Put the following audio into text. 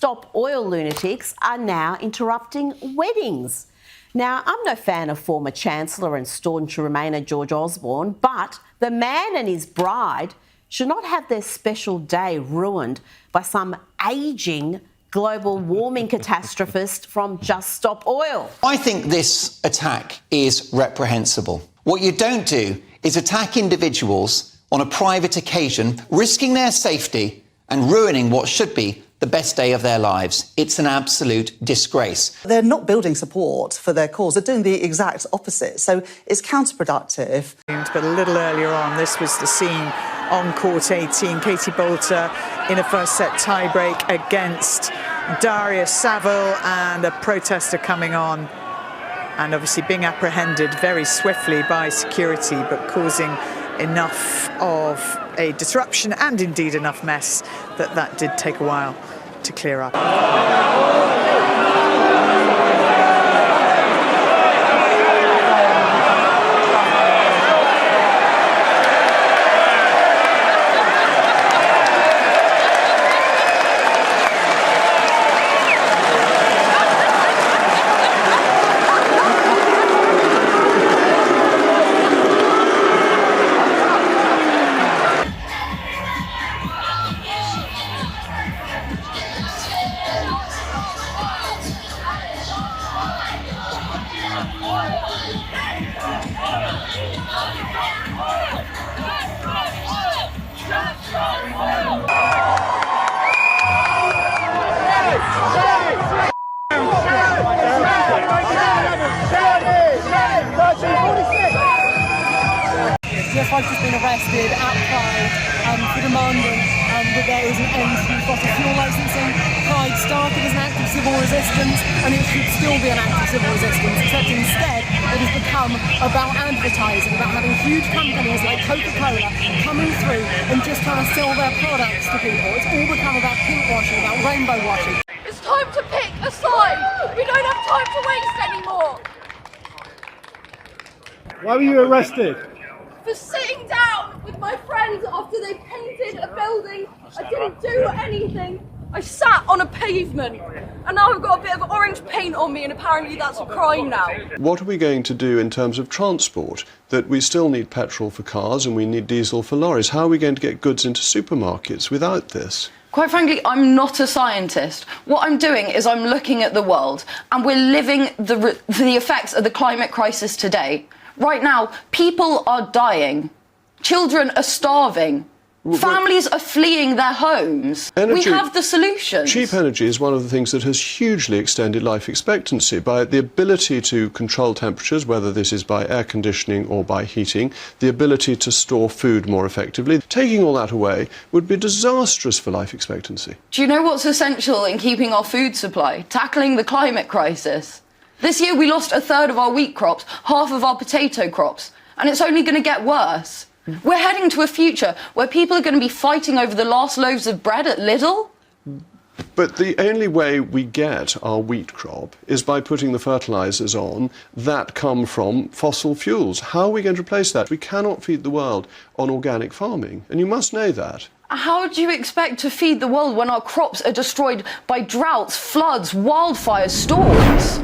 Stop Oil lunatics are now interrupting weddings. Now, I'm no fan of former Chancellor and staunch Remainer George Osborne, but the man and his bride should not have their special day ruined by some ageing global warming catastrophist from Just Stop Oil. I think this attack is reprehensible. What you don't do is attack individuals on a private occasion, risking their safety and ruining what should be the best day of their lives. It's an absolute disgrace. They're not building support for their cause. They're doing the exact opposite. So it's counterproductive. But a little earlier on, this was the scene on court 18. Katie Boulter in a first set tiebreak against Daria Saville, and a protester coming on and obviously being apprehended very swiftly by security, but causing enough of a disruption and indeed enough mess that did take a while to clear up. Jeff I've just been arrested outside for demanding that there is an end to fossil fuel licensing. Pride started as an act of civil resistance, and it should still be an act of civil resistance, except instead it has become about advertising, about having huge companies like Coca-Cola coming through and just trying to sell their products to people. It's all become about pinkwashing, about rainbow washing. It's time to pick a side. We don't have time to waste anymore. Why were you arrested? For sitting down with my friends after they painted a building. I didn't do anything. I sat on a pavement, and now I've got a bit of orange paint on me, and apparently that's a crime now. What are we going to do in terms of transport? That we still need petrol for cars and we need diesel for lorries. How are we going to get goods into supermarkets without this? Quite frankly, I'm not a scientist. What I'm doing is I'm looking at the world, and we're living the effects of the climate crisis today. Right now, people are dying. Children are starving. Families are fleeing their homes. We have the solutions. Cheap energy is one of the things that has hugely extended life expectancy by the ability to control temperatures, whether this is by air conditioning or by heating, the ability to store food more effectively. Taking all that away would be disastrous for life expectancy. Do you know what's essential in keeping our food supply? Tackling the climate crisis. This year we lost a third of our wheat crops, half of our potato crops, and it's only going to get worse. We're heading to a future where people are going to be fighting over the last loaves of bread at Lidl. But the only way we get our wheat crop is by putting the fertilisers on that come from fossil fuels. How are we going to replace that? We cannot feed the world on organic farming, and you must know that. How do you expect to feed the world when our crops are destroyed by droughts, floods, wildfires, storms?